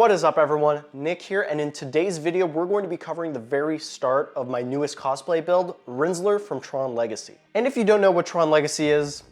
What is up everyone, Nick here, and in today's video we're going to be covering the very start of my newest cosplay build, Rinzler from TRON Legacy. And if you don't know what TRON Legacy is,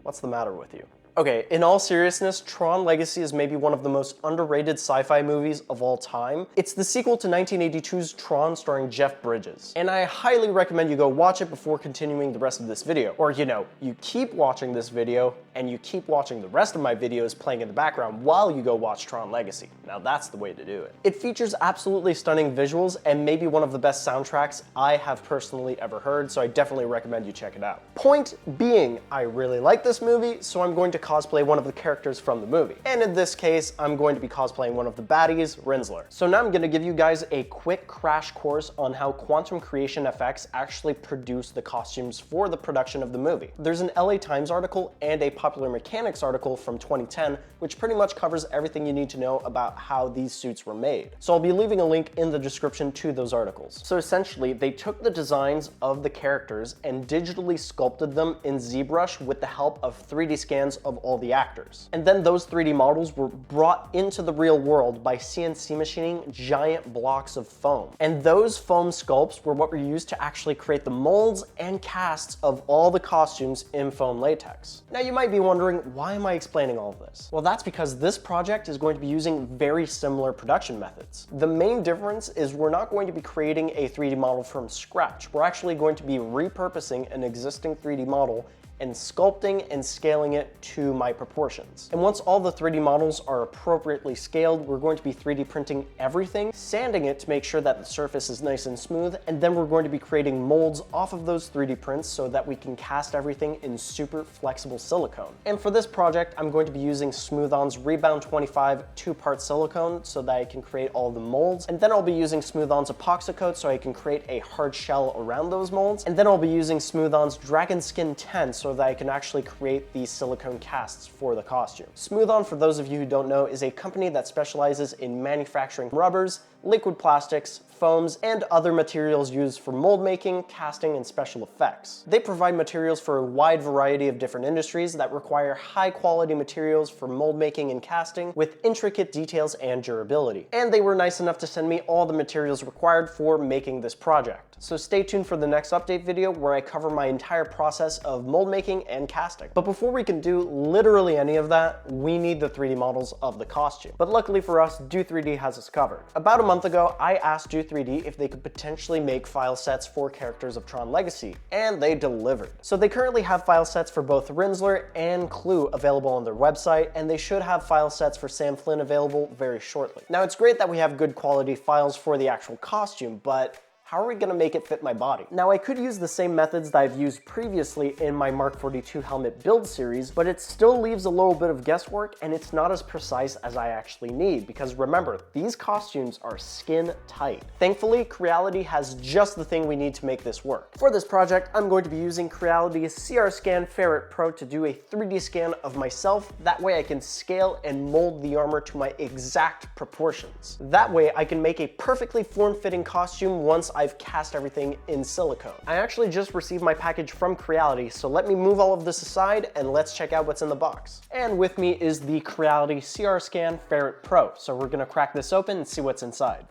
what's the matter with you? Okay, in all seriousness, TRON Legacy is maybe one of the most underrated sci-fi movies of all time. It's the sequel to 1982's TRON starring Jeff Bridges. And I highly recommend you go watch it before continuing the rest of this video. Or you know, you keep watching this video and you keep watching the rest of my videos playing in the background while you go watch TRON Legacy. Now that's the way to do it. It features absolutely stunning visuals and maybe one of the best soundtracks I have personally ever heard, so I definitely recommend you check it out. Point being, I really like this movie, so I'm going to cosplay one of the characters from the movie. And in this case, I'm going to be cosplaying one of the baddies, Rinzler. So now I'm going to give you guys a quick crash course on how Quantum Creation FX actually produced the costumes for the production of the movie. There's an LA Times article and a Popular Mechanics article from 2010, which pretty much covers everything you need to know about how these suits were made. So I'll be leaving a link in the description to those articles. So essentially, they took the designs of the characters and digitally sculpted them in ZBrush with the help of 3D scans of all the actors. And then those 3D models were brought into the real world by CNC machining giant blocks of foam. And those foam sculpts were what were used to actually create the molds and casts of all the costumes in foam latex. Now you might be wondering, why am I explaining all of this? Well, that's because this project is going to be using very similar production methods. The main difference is we're not going to be creating a 3D model from scratch. We're actually going to be repurposing an existing 3D model and sculpting and scaling it to my proportions. And once all the 3D models are appropriately scaled, we're going to be 3D printing everything, sanding it to make sure that the surface is nice and smooth, and then we're going to be creating molds off of those 3D prints so that we can cast everything in super flexible silicone. And for this project, I'm going to be using Smooth-On's Rebound 25 2-part silicone so that I can create all the molds, and then I'll be using Smooth-On's epoxy coat so I can create a hard shell around those molds, and then I'll be using Smooth-On's Dragon Skin 10 so that I can actually create these silicone casts for the costume. Smooth-On, for those of you who don't know, is a company that specializes in manufacturing rubbers, liquid plastics, foams, and other materials used for mold making, casting, and special effects. They provide materials for a wide variety of different industries that require high quality materials for mold making and casting with intricate details and durability. And they were nice enough to send me all the materials required for making this project. So stay tuned for the next update video where I cover my entire process of mold making and casting. But before we can do literally any of that, we need the 3D models of the costume. But luckily for us, Do3D has us covered. About a month ago, I asked Do3D if they could potentially make file sets for characters of TRON Legacy, and they delivered. So they currently have file sets for both Rinzler and Clue available on their website, and they should have file sets for Sam Flynn available very shortly. Now, it's great that we have good quality files for the actual costume, but how are we gonna make it fit my body? Now, I could use the same methods that I've used previously in my Mark 42 helmet build series, but it still leaves a little bit of guesswork and it's not as precise as I actually need, because remember, these costumes are skin tight. Thankfully, Creality has just the thing we need to make this work. For this project, I'm going to be using Creality's CR Scan Ferret Pro to do a 3D scan of myself. That way I can scale and mold the armor to my exact proportions. That way I can make a perfectly form-fitting costume once I've cast everything in silicone. I actually just received my package from Creality, so let me move all of this aside and let's check out what's in the box. And with me is the Creality CR Scan Ferret Pro. So we're gonna crack this open and see what's inside.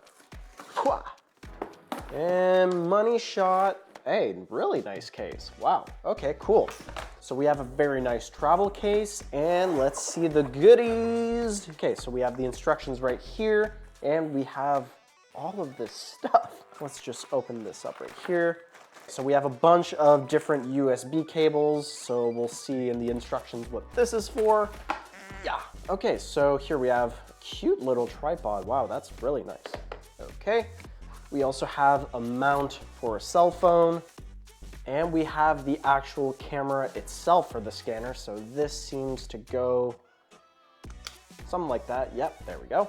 And money shot. Hey, really nice case. Wow, okay, cool. So we have a very nice travel case, and let's see the goodies. Okay, so we have the instructions right here, and we have all of this stuff. Let's just open this up right here. So we have a bunch of different USB cables, so we'll see in the instructions what this is for. Yeah, okay, so here we have a cute little tripod. Wow, that's really nice. Okay, we also have a mount for a cell phone, and we have the actual camera itself for the scanner, so this seems to go something like that. Yep, there we go.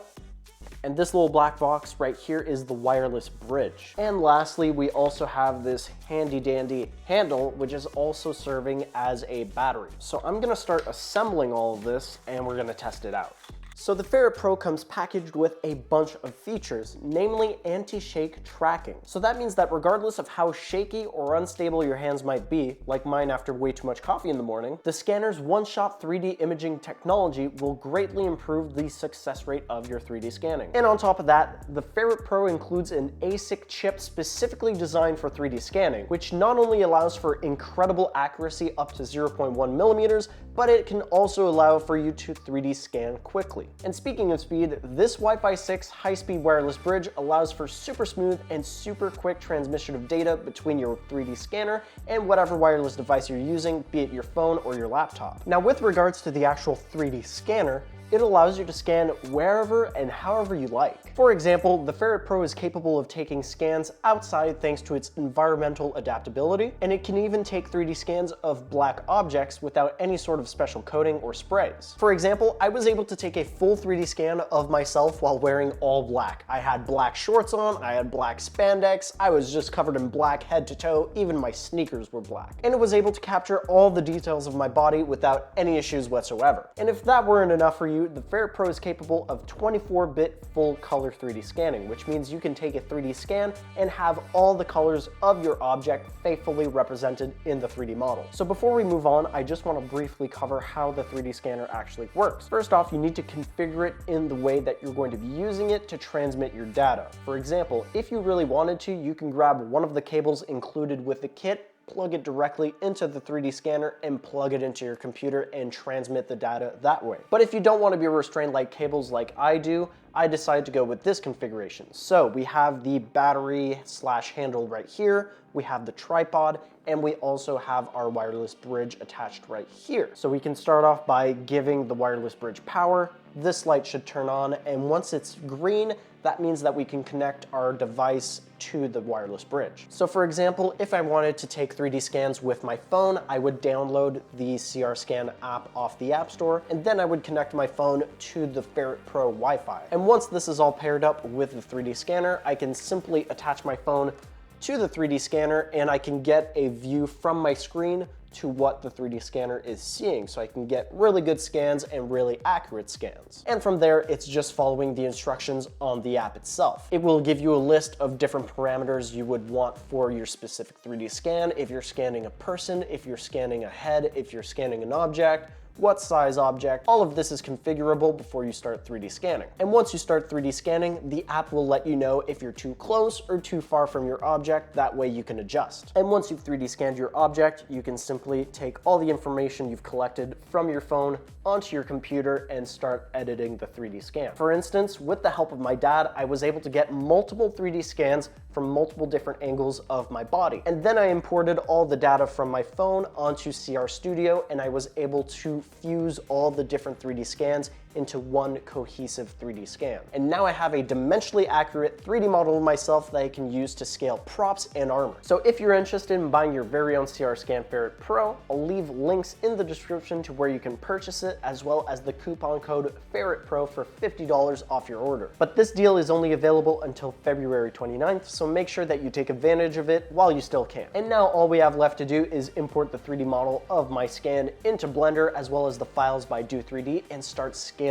And this little black box right here is the wireless bridge. And lastly, we also have this handy dandy handle, which is also serving as a battery. So I'm gonna start assembling all of this and we're gonna test it out. So the Ferret Pro comes packaged with a bunch of features, namely anti-shake tracking. So that means that regardless of how shaky or unstable your hands might be, like mine after way too much coffee in the morning, the scanner's one-shot 3D imaging technology will greatly improve the success rate of your 3D scanning. And on top of that, the Ferret Pro includes an ASIC chip specifically designed for 3D scanning, which not only allows for incredible accuracy up to 0.1 millimeters, but it can also allow for you to 3D scan quickly. And speaking of speed, this Wi-Fi 6 high-speed wireless bridge allows for super smooth and super quick transmission of data between your 3D scanner and whatever wireless device you're using, be it your phone or your laptop. Now, with regards to the actual 3D scanner, it allows you to scan wherever and however you like. For example, the Ferret Pro is capable of taking scans outside thanks to its environmental adaptability, and it can even take 3D scans of black objects without any sort of special coating or sprays. For example, I was able to take a full 3D scan of myself while wearing all black. I had black shorts on, I had black spandex, I was just covered in black head to toe, even my sneakers were black. And it was able to capture all the details of my body without any issues whatsoever. And if that weren't enough for you, the Ferret Pro is capable of 24-bit full color 3D scanning, which means you can take a 3D scan and have all the colors of your object faithfully represented in the 3D model. So before we move on, I just want to briefly cover how the 3D scanner actually works. First off, you need to configure it in the way that you're going to be using it to transmit your data. For example, if you really wanted to, you can grab one of the cables included with the kit, plug it directly into the 3D scanner and plug it into your computer and transmit the data that way. But if you don't want to be restrained like cables like I do, I decided to go with this configuration. So we have the battery / handle right here, we have the tripod, and we also have our wireless bridge attached right here. So we can start off by giving the wireless bridge power. This light should turn on, and once it's green, that means that we can connect our device to the wireless bridge. So for example, if I wanted to take 3D scans with my phone, I would download the CR Scan app off the App Store, and then I would connect my phone to the Ferret Pro Wi-Fi. And once this is all paired up with the 3D scanner, I can simply attach my phone to the 3D scanner and I can get a view from my screen to what the 3D scanner is seeing, so I can get really good scans and really accurate scans. And from there, it's just following the instructions on the app itself. It will give you a list of different parameters you would want for your specific 3D scan, if you're scanning a person, if you're scanning a head, if you're scanning an object, what size object. All of this is configurable before you start 3D scanning. And once you start 3D scanning, the app will let you know if you're too close or too far from your object. That way you can adjust. And once you've 3D scanned your object, you can simply take all the information you've collected from your phone onto your computer and start editing the 3D scan. For instance, with the help of my dad, I was able to get multiple 3D scans from multiple different angles of my body. And then I imported all the data from my phone onto CR Studio, and I was able to fuse all the different 3D scans into one cohesive 3D scan. And now I have a dimensionally accurate 3D model of myself that I can use to scale props and armor. So if you're interested in buying your very own CR Scan Ferret Pro, I'll leave links in the description to where you can purchase it, as well as the coupon code Ferret Pro for $50 off your order. But this deal is only available until February 29th, so make sure that you take advantage of it while you still can. And now all we have left to do is import the 3D model of my scan into Blender, as well as the files by Do3D, and start scaling.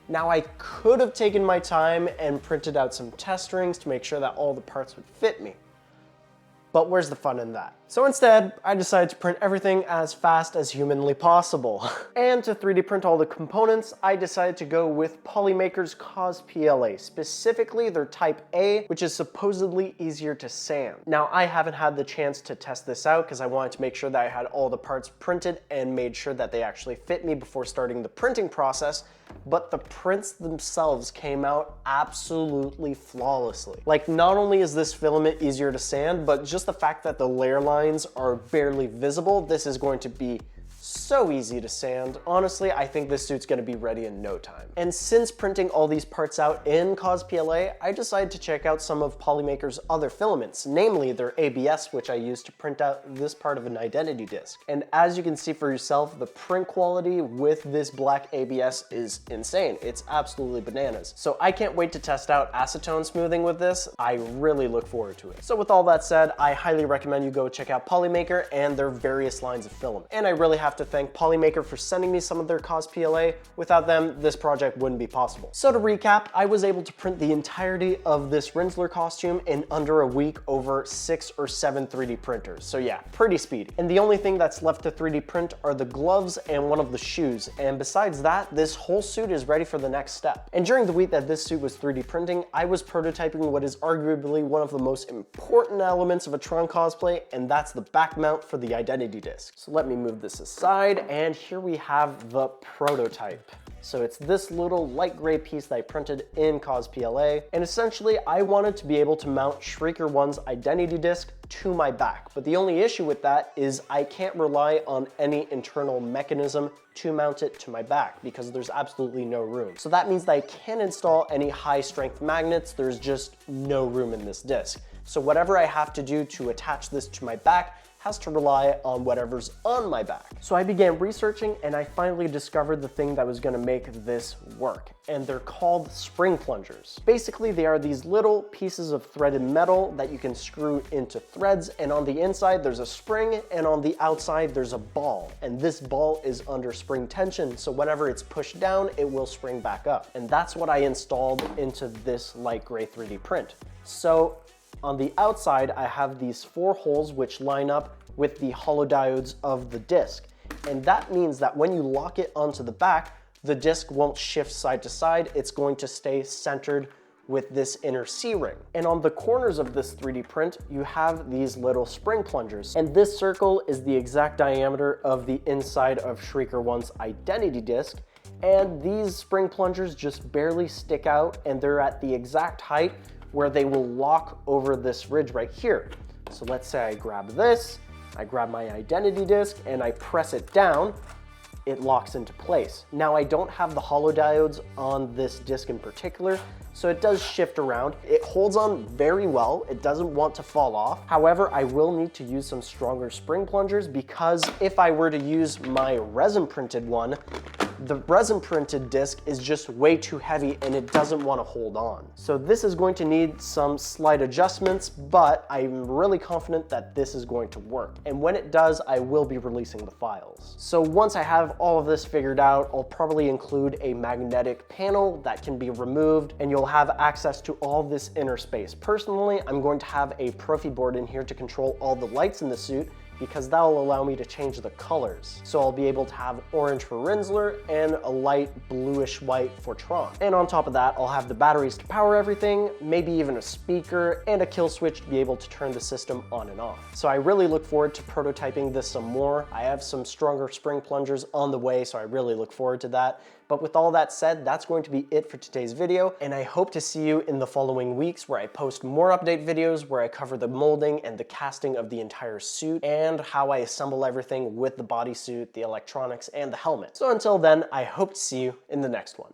Now I could have taken my time and printed out some test strings to make sure that all the parts would fit me. But where's the fun in that? So instead, I decided to print everything as fast as humanly possible. And to 3D print all the components, I decided to go with Polymaker's CosPLA, specifically their Type A, which is supposedly easier to sand. Now, I haven't had the chance to test this out because I wanted to make sure that I had all the parts printed and made sure that they actually fit me before starting the printing process, but the prints themselves came out absolutely flawlessly. Like, not only is this filament easier to sand, but just the fact that the layer lines are barely visible, this is going to be so easy to sand. Honestly, I think this suit's gonna be ready in no time. And since printing all these parts out in CosPLA, I decided to check out some of Polymaker's other filaments, namely their ABS, which I used to print out this part of an identity disc. And as you can see for yourself, the print quality with this black ABS is insane. It's absolutely bananas. So I can't wait to test out acetone smoothing with this. I really look forward to it. So with all that said, I highly recommend you go check out Polymaker and their various lines of filament. And I really have to thank Polymaker for sending me some of their CosPLA. Without them, this project wouldn't be possible. So to recap, I was able to print the entirety of this Rinzler costume in under a week over 6 or 7 3D printers. So yeah, pretty speedy. And the only thing that's left to 3D print are the gloves and one of the shoes. And besides that, this whole suit is ready for the next step. And during the week that this suit was 3D printing, I was prototyping what is arguably one of the most important elements of a Tron cosplay, and that's the back mount for the identity disc. So let me move this aside, and here we have the prototype. So it's this little light gray piece that I printed in CosPLA, and essentially I wanted to be able to mount Shrieker 1's identity disc to my back. But the only issue with that is I can't rely on any internal mechanism to mount it to my back because there's absolutely no room. So that means that I can't install any high strength magnets. There's just no room in this disc. So whatever I have to do to attach this to my back has to rely on whatever's on my back. So I began researching and I finally discovered the thing that was gonna make this work. And they're called spring plungers. Basically, they are these little pieces of threaded metal that you can screw into threads, and on the inside there's a spring, and on the outside there's a ball. And this ball is under spring tension, so whenever it's pushed down, it will spring back up. And that's what I installed into this light gray 3D print. So on the outside, I have these 4 holes which line up with the hollow diodes of the disc. And that means that when you lock it onto the back, the disc won't shift side to side. It's going to stay centered with this inner C-ring. And on the corners of this 3D print, you have these little spring plungers. And this circle is the exact diameter of the inside of Shrieker 1's identity disc. And these spring plungers just barely stick out, and they're at the exact height where they will lock over this ridge right here. So let's say I grab this, I grab my identity disc, and I press it down, it locks into place. Now I don't have the hollow diodes on this disc in particular, so it does shift around. It holds on very well. It doesn't want to fall off. However, I will need to use some stronger spring plungers because if I were to use my resin printed one, the resin printed disc is just way too heavy and it doesn't want to hold on. So this is going to need some slight adjustments, but I'm really confident that this is going to work. And when it does, I will be releasing the files. So once I have all of this figured out, I'll probably include a magnetic panel that can be removed and you'll have access to all this inner space. Personally, I'm going to have a Profi board in here to control all the lights in the suit because that will allow me to change the colors. So I'll be able to have orange for Rinzler and a light bluish white for Tron. And on top of that, I'll have the batteries to power everything, maybe even a speaker and a kill switch to be able to turn the system on and off. So I really look forward to prototyping this some more. I have some stronger spring plungers on the way, so I really look forward to that. But with all that said, that's going to be it for today's video, and I hope to see you in the following weeks where I post more update videos where I cover the molding and the casting of the entire suit and how I assemble everything with the bodysuit, the electronics, and the helmet. So until then, I hope to see you in the next one.